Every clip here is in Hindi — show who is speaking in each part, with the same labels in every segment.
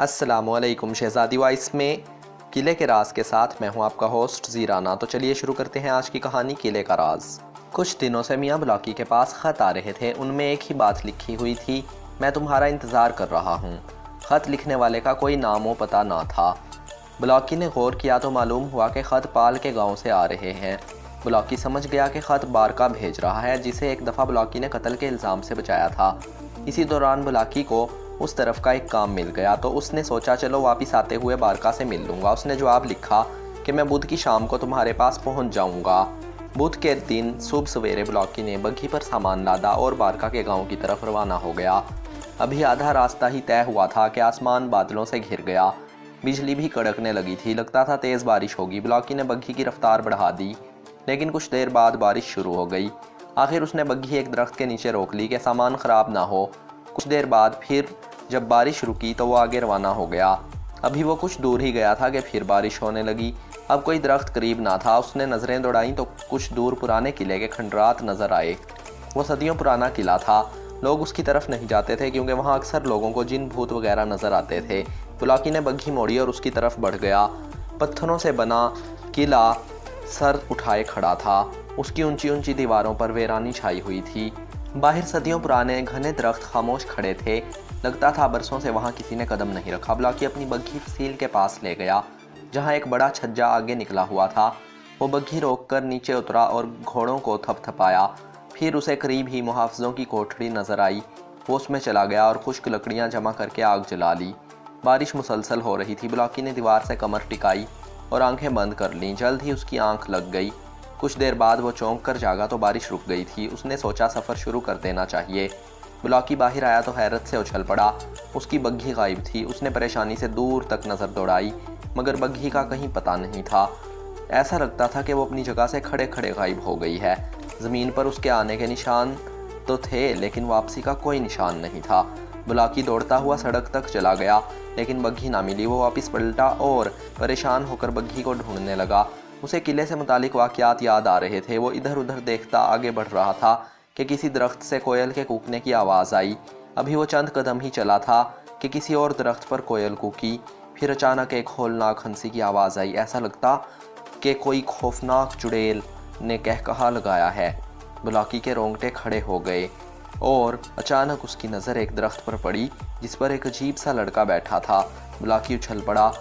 Speaker 1: अस्सलामुअलैकुम शहज़ादी वॉइस में किले के राज के साथ मैं हूं आपका होस्ट ज़ीराना। तो चलिए शुरू करते हैं आज की कहानी किले का राज। कुछ दिनों से मियाँ बुलाकी के पास ख़त आ रहे थे। उनमें एक ही बात लिखी हुई थी, मैं तुम्हारा इंतज़ार कर रहा हूँ। ख़त लिखने वाले का कोई नाम व पता ना था। बुलाकी ने गौर किया तो मालूम हुआ कि ख़त पाल के गाँव से आ रहे हैं। बुलाकी समझ गया कि ख़त बारका भेज रहा है, जिसे एक दफ़ा बुलाकी ने कत्ल के इल्ज़ाम से बचाया था। इसी दौरान बुलाकी को उस तरफ का एक काम मिल गया तो उसने सोचा चलो वापस आते हुए बारका से मिल लूँगा। उसने जवाब लिखा कि मैं बुध की शाम को तुम्हारे पास पहुँच जाऊँगा। बुध के दिन सुबह सवेरे बुलाकी ने बग्घी पर सामान लादा और बारका के गांव की तरफ रवाना हो गया। अभी आधा रास्ता ही तय हुआ था कि आसमान बादलों से घिर गया। बिजली भी कड़कने लगी थी, लगता था तेज़ बारिश होगी। बुलाकी ने बग्घी की रफ्तार बढ़ा दी, लेकिन कुछ देर बाद बारिश शुरू हो गई। आखिर उसने बग्घी एक दरख्त के नीचे रोक ली कि सामान ख़राब ना हो। कुछ देर बाद फिर जब बारिश रुकी तो वो आगे रवाना हो गया। अभी वो कुछ दूर ही गया था कि फिर बारिश होने लगी। अब कोई दरख्त करीब ना था। उसने नज़रें दौड़ाईं तो कुछ दूर पुराने किले के खंडरात नज़र आए। वो सदियों पुराना किला था। लोग उसकी तरफ नहीं जाते थे क्योंकि वहाँ अक्सर लोगों को जिन भूत वगैरह नज़र आते थे। बुलाकी ने बग्घी मोड़ी और उसकी तरफ बढ़ गया। पत्थरों से बना किला सर उठाए खड़ा था। उसकी ऊंची ऊंची दीवारों पर वीरानी छाई हुई थी। बाहर सदियों पुराने घने दरख्त खामोश खड़े थे। लगता था बरसों से वहाँ किसी ने कदम नहीं रखा। बुलाकी अपनी बग्घी फसील के पास ले गया, जहाँ एक बड़ा छज्जा आगे निकला हुआ था। वो बग्घी रोककर नीचे उतरा और घोड़ों को थपथपाया। फिर उसे करीब ही मुहाफ़िज़ों की कोठरी नज़र आई। वो उसमें चला गया और खुश्क लकड़ियाँ जमा करके आग जला ली। बारिश मुसलसल हो रही थी। बुलाकी ने दीवार से कमर टिकाई और आंखें बंद कर लीं। जल्द ही उसकी आंख लग गई। कुछ देर बाद वो चौंक कर जागा तो बारिश रुक गई थी। उसने सोचा सफ़र शुरू कर देना चाहिए। बुलाकी बाहर आया तो हैरत से उछल पड़ा। उसकी बग्घी गायब थी। उसने परेशानी से दूर तक नज़र दौड़ाई, मगर बग्घी का कहीं पता नहीं था। ऐसा लगता था कि वो अपनी जगह से खड़े खड़े गायब हो गई है। ज़मीन पर उसके आने के निशान तो थे, लेकिन वापसी का कोई निशान नहीं था। बुलाकी दौड़ता हुआ सड़क तक चला गया, लेकिन बग्घी ना मिली। वो वापस पलटा और परेशान होकर बग्घी को ढूंढने लगा। उसे किले से मुतालिक वाक़यात याद आ रहे थे। वो इधर उधर देखता आगे बढ़ रहा था कि किसी दरख्त से कोयल के कूकने की आवाज़ आई। अभी वो चंद कदम ही चला था कि किसी और दरख्त पर कोयल कूकी। फिर अचानक एक होलनाक हंसी की आवाज़ आई। ऐसा लगता कि कोई खौफनाक चुड़ैल ने कहकहा लगाया है। बुलाकी के रोंगटे खड़े हो गए और अचानक उसकी नज़र एक दरख्त पर पड़ी जिस पर एक अजीब सा लड़का बैठा था। बुलाकी उछल पड़ा।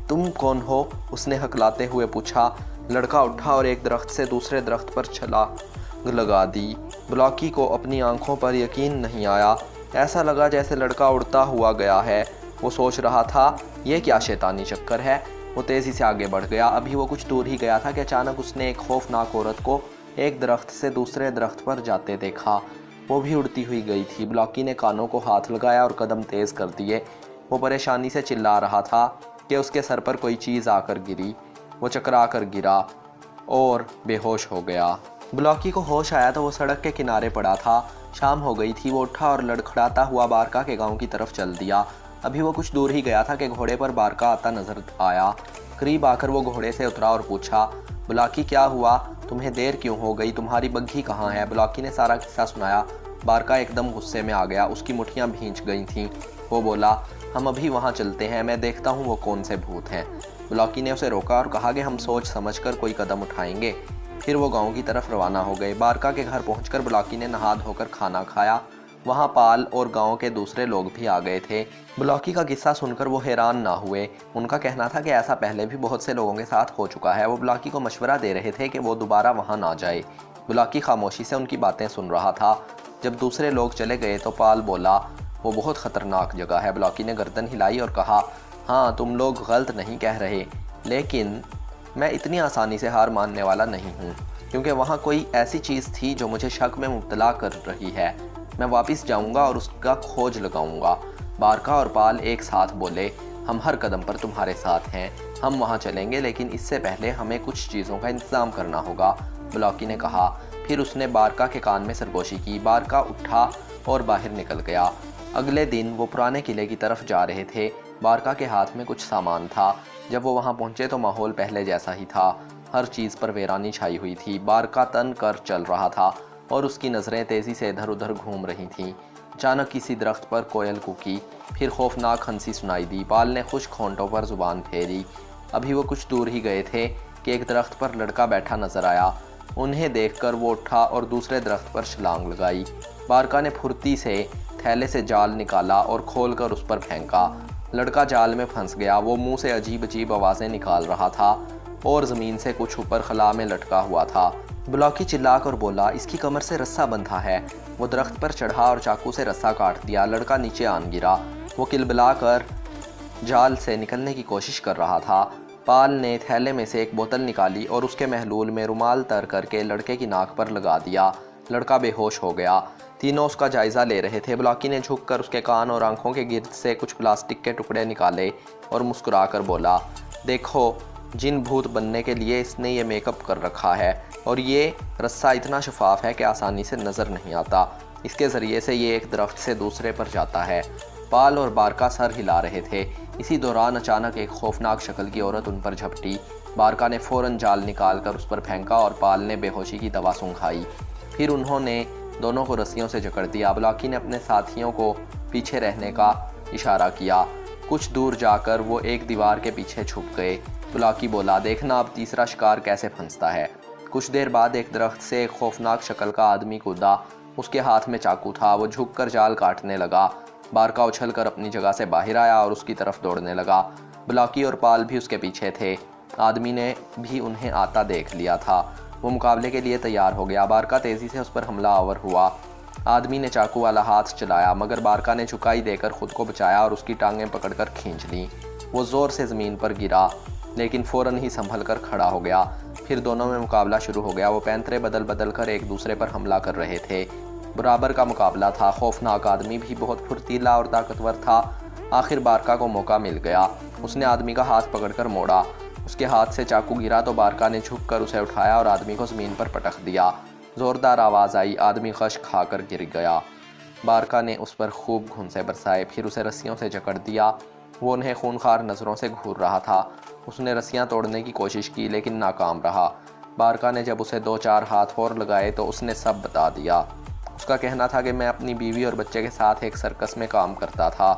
Speaker 1: तुम कौन हो? उसने हकलाते हुए पूछा। लड़का उठा और एक दरख्त से दूसरे दरख्त पर छलांग लगा दी। बुलाकी को अपनी आंखों पर यकीन नहीं आया। ऐसा लगा जैसे लड़का उड़ता हुआ गया है। वो सोच रहा था ये क्या शैतानी चक्कर है। वो तेज़ी से आगे बढ़ गया। अभी वो कुछ दूर ही गया था कि अचानक उसने एक खौफनाक औरत को एक दरख्त से दूसरे दरख्त पर जाते देखा। वो भी उड़ती हुई गई थी। बुलाकी ने कानों को हाथ लगाया और कदम तेज़ कर दिए। वो परेशानी से चिल्ला रहा था कि उसके सर पर कोई चीज़ आकर गिरी। वो चकरा कर गिरा और बेहोश हो गया। बुलाकी को होश आया तो वो सड़क के किनारे पड़ा था। शाम हो गई थी। वो उठा और लड़खड़ाता हुआ बारका के गांव की तरफ चल दिया। अभी वो कुछ दूर ही गया था कि घोड़े पर बारका आता नजर आया। करीब आकर वो घोड़े से उतरा और पूछा, बुलाकी क्या हुआ? तुम्हें देर क्यों हो गई? तुम्हारी बग्घी कहाँ है? बुलाकी ने सारा किस्सा सुनाया। बारका एकदम गुस्से में आ गया। उसकी मुट्ठियाँ भींच गई थीं। वो बोला, हम अभी वहाँ चलते हैं, मैं देखता हूँ वो कौन से भूत हैं। बुलाकी ने उसे रोका और कहा कि हम सोच समझकर कोई कदम उठाएंगे। फिर वो गांव की तरफ रवाना हो गए। बारका के घर पहुंचकर बुलाकी ने नहा धोकर खाना खाया। वहाँ पाल और गांव के दूसरे लोग भी आ गए थे। बुलाकी का किस्सा सुनकर वो हैरान ना हुए। उनका कहना था कि ऐसा पहले भी बहुत से लोगों के साथ हो चुका है। वो बुलाकी को मशवरा दे रहे थे कि वो दोबारा वहाँ ना जाए। बुलाकी खामोशी से उनकी बातें सुन रहा था। जब दूसरे लोग चले गए तो पाल बोला, वो बहुत ख़तरनाक जगह है। बुलाकी ने गर्दन हिलाई और कहा, हाँ तुम लोग गलत नहीं कह रहे, लेकिन मैं इतनी आसानी से हार मानने वाला नहीं हूँ, क्योंकि वहाँ कोई ऐसी चीज़ थी जो मुझे शक में मुब्तला कर रही है। मैं वापस जाऊँगा और उसका खोज लगाऊँगा। बारका और पाल एक साथ बोले, हम हर कदम पर तुम्हारे साथ हैं। हम वहाँ चलेंगे, लेकिन इससे पहले हमें कुछ चीज़ों का इंतज़ाम करना होगा, बुलाकी ने कहा। फिर उसने बारका के कान में सरगोशी की। बारका उठा और बाहर निकल गया। अगले दिन वो पुराने किले की तरफ जा रहे थे। बारका के हाथ में कुछ सामान था। जब वो वहाँ पहुँचे तो माहौल पहले जैसा ही था। हर चीज़ पर वीरानी छाई हुई थी। बारका तन कर चल रहा था और उसकी नज़रें तेज़ी से इधर उधर घूम रही थीं। अचानक किसी दरख्त पर कोयल कूकी, फिर खौफनाक हंसी सुनाई दी। पाल ने खुश्क होंठों पर जुबान फेरी। अभी वो कुछ दूर ही गए थे कि एक दरख्त पर लड़का बैठा नजर आया। उन्हें देखकर वो उठा और दूसरे दरख्त पर छलांग लगाई। बारका ने फुर्ती से थैले से जाल निकाला और खोलकर उस पर फेंका। लड़का जाल में फंस गया। वो मुंह से अजीब अजीब आवाज़ें निकाल रहा था और ज़मीन से कुछ ऊपर खला में लटका हुआ था। ब्लॉकी चिल्लाकर बोला, इसकी कमर से रस्सा बंधा है। वो दरख्त पर चढ़ा और चाकू से रस्सा काट दिया। लड़का नीचे आन गिरा। वो किलबिलाकर जाल से निकलने की कोशिश कर रहा था। पाल ने थैले में से एक बोतल निकाली और उसके महलूल में रुमाल तर करके लड़के की नाक पर लगा दिया। लड़का बेहोश हो गया। तीनों उसका जायज़ा ले रहे थे। ब्लॉकी ने झुककर उसके कान और आंखों के गिर्द से कुछ प्लास्टिक के टुकड़े निकाले और मुस्कुराकर बोला, देखो, जिन भूत बनने के लिए इसने ये मेकअप कर रखा है और ये रस्सा इतना शफाफ है कि आसानी से नज़र नहीं आता। इसके ज़रिए से ये एक दरख्त से दूसरे पर जाता है। पाल और बारका सर हिला रहे थे। इसी दौरान अचानक एक खौफनाक शक्ल की औरत उन पर झपटी। बारका ने फ़ौरन जाल निकालकर उस पर फेंका और पाल ने बेहोशी की दवा सूंघाई। फिर उन्होंने दोनों को रस्सियों से जकड़ दिया। ब्लॉकी ने अपने साथियों को पीछे रहने का इशारा किया। कुछ दूर जाकर वो एक दीवार के पीछे छुप गए। ब्लॉकी बोला, देखना अब तीसरा शिकार कैसे फंसता है। कुछ देर बाद एक दरख्त से एक खौफनाक शक्ल का आदमी कूदा। उसके हाथ में चाकू था। वो झुककर जाल काटने लगा। बारका उछलकर अपनी जगह से बाहर आया और उसकी तरफ दौड़ने लगा। ब्लॉकी और पाल भी उसके पीछे थे। आदमी ने भी उन्हें आता देख लिया था। वो मुकाबले के लिए तैयार हो गया। बारका तेज़ी से उस पर हमला आवर हुआ। आदमी ने चाकू वाला हाथ चलाया, मगर बारका ने झुकाई देकर खुद को बचाया और उसकी टांगें पकड़कर खींच लीं। वो ज़ोर से ज़मीन पर गिरा, लेकिन फ़ौरन ही संभल कर खड़ा हो गया। फिर दोनों में मुकाबला शुरू हो गया। वो पैंतरे बदल बदल कर एक दूसरे पर हमला कर रहे थे। बराबर का मुकाबला था। खौफनाक आदमी भी बहुत फुर्तीला और ताकतवर था। आखिर बारका को मौका मिल गया। उसने आदमी का हाथ पकड़कर मोड़ा। उसके हाथ से चाकू गिरा तो बारका ने झुककर उसे उठाया और आदमी को ज़मीन पर पटक दिया। ज़ोरदार आवाज़ आई। आदमी खश खाकर गिर गया। बारका ने उस पर खूब घुंसे बरसाए, फिर उसे रस्सियों से जकड़ दिया। वो उन्हें खूनखार नज़रों से घूर रहा था। उसने रस्सियाँ तोड़ने की कोशिश की, लेकिन नाकाम रहा। बारका ने जब उसे 2-4 हाथ और लगाए तो उसने सब बता दिया। उसका कहना था कि मैं अपनी बीवी और बच्चे के साथ एक सर्कस में काम करता था।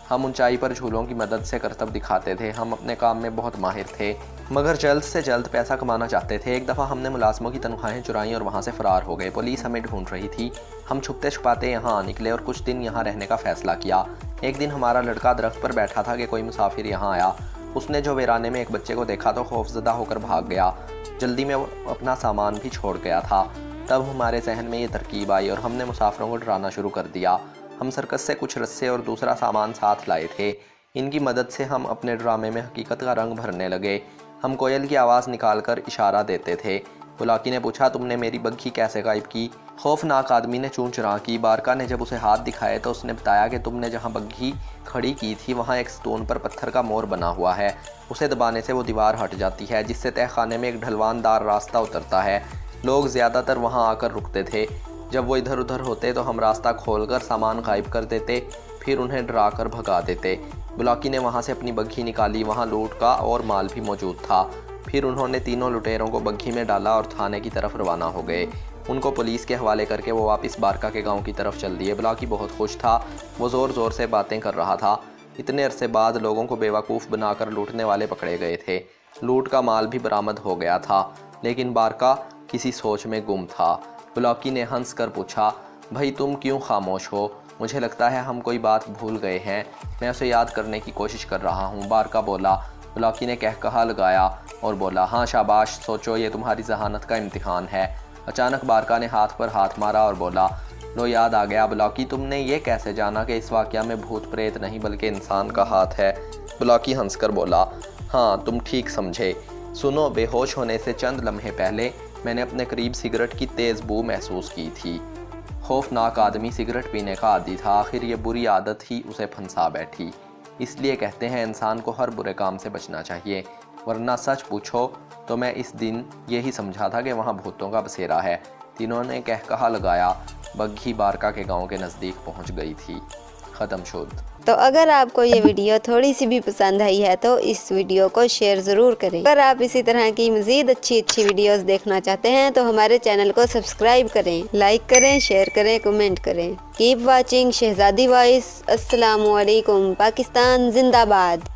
Speaker 1: हम ऊंचाई पर झूलों की मदद से करतब दिखाते थे। हम अपने काम में बहुत माहिर थे, मगर जल्द से जल्द पैसा कमाना चाहते थे। एक दफ़ा हमने मुलाजमों की तनख्वाहें चुराईं और वहाँ से फ़रार हो गए। पुलिस हमें ढूंढ रही थी। हम छुपते छुपाते यहाँ आ निकले और कुछ दिन यहाँ रहने का फ़ैसला किया। एक दिन हमारा लड़का दरख्त पर बैठा था कि कोई मुसाफिर यहाँ आया। उसने जो वीराने में एक बच्चे को देखा तो खौफजदा होकर भाग गया। जल्दी में वो अपना सामान भी छोड़ गया था। तब हमारे जहन में ये तरकीब आई और हमने मुसाफिरों को डराना शुरू कर दिया। हम सर्कस से कुछ रस्से और दूसरा सामान साथ लाए थे। इनकी मदद से हम अपने ड्रामे में हकीकत का रंग भरने लगे। हम कोयल की आवाज़ निकालकर इशारा देते थे। ब्लॉकी ने पूछा, तुमने मेरी बग्घी कैसे गायब की? खौफनाक आदमी ने चूं चुरा की। बारका ने जब उसे हाथ दिखाए तो उसने बताया कि तुमने जहां बग्घी खड़ी की थी वहां एक स्टोन पर पत्थर का मोर बना हुआ है। उसे दबाने से वो दीवार हट जाती है, जिससे तहखाने में एक ढलवानदार रास्ता उतरता है। लोग ज़्यादातर वहां आकर रुकते थे। जब वो इधर उधर होते तो हम रास्ता खोलकर सामान गायब कर देते, फिर उन्हें डरा कर भगा देते। ब्लॉकी ने वहाँ से अपनी बग्घी निकाली। वहाँ लूट का और माल भी मौजूद था। फिर उन्होंने तीनों लुटेरों को बग्घी में डाला और थाने की तरफ रवाना हो गए। उनको पुलिस के हवाले करके वो वापस बारका के गांव की तरफ चल दिए। ब्लॉकी बहुत खुश था। वो ज़ोर ज़ोर से बातें कर रहा था। इतने अरसे बाद लोगों को बेवकूफ़ बनाकर लूटने वाले पकड़े गए थे। लूट का माल भी बरामद हो गया था, लेकिन बारका किसी सोच में गुम था। ब्लॉकी ने हंस कर पूछा, भाई तुम क्यों खामोश हो? मुझे लगता है हम कोई बात भूल गए हैं। मैं उसे याद करने की कोशिश कर रहा हूँ, बारका बोला। ब्लॉकी ने कहकहा लगाया और बोला, हाँ शाबाश, सोचो, ये तुम्हारी जहानत का इम्तिहान है। अचानक बारका ने हाथ पर हाथ मारा और बोला, लो याद आ गया। ब्लॉकी, तुमने ये कैसे जाना कि इस वाक़या में भूत प्रेत नहीं बल्कि इंसान का हाथ है? ब्लॉकी हंसकर बोला, हाँ तुम ठीक समझे। सुनो, बेहोश होने से चंद लम्हे पहले मैंने अपने करीब सिगरेट की तेज़ बू महसूस की थी। खौफनाक आदमी सिगरेट पीने का आदी था। आखिर ये बुरी आदत ही उसे फंसा बैठी। इसलिए कहते हैं इंसान को हर बुरे काम से बचना चाहिए, वरना सच पूछो तो मैं इस दिन यही समझा था कि वहाँ भूतों का बसेरा है। तीनों ने कहकहा लगाया। बग्घी बारका के गांव के नज़दीक पहुँच गई थी। ख़त्म शुद्ध।
Speaker 2: तो अगर आपको ये वीडियो थोड़ी सी भी पसंद आई है तो इस वीडियो को शेयर ज़रूर करें। अगर आप इसी तरह की मज़ीद अच्छी वीडियोस देखना चाहते हैं तो हमारे चैनल को सब्सक्राइब करें, लाइक करें, शेयर करें, कमेंट करें। कीप वाचिंग शहजादी वॉइस। अस्सलामु अलैकुम। पाकिस्तान जिंदाबाद।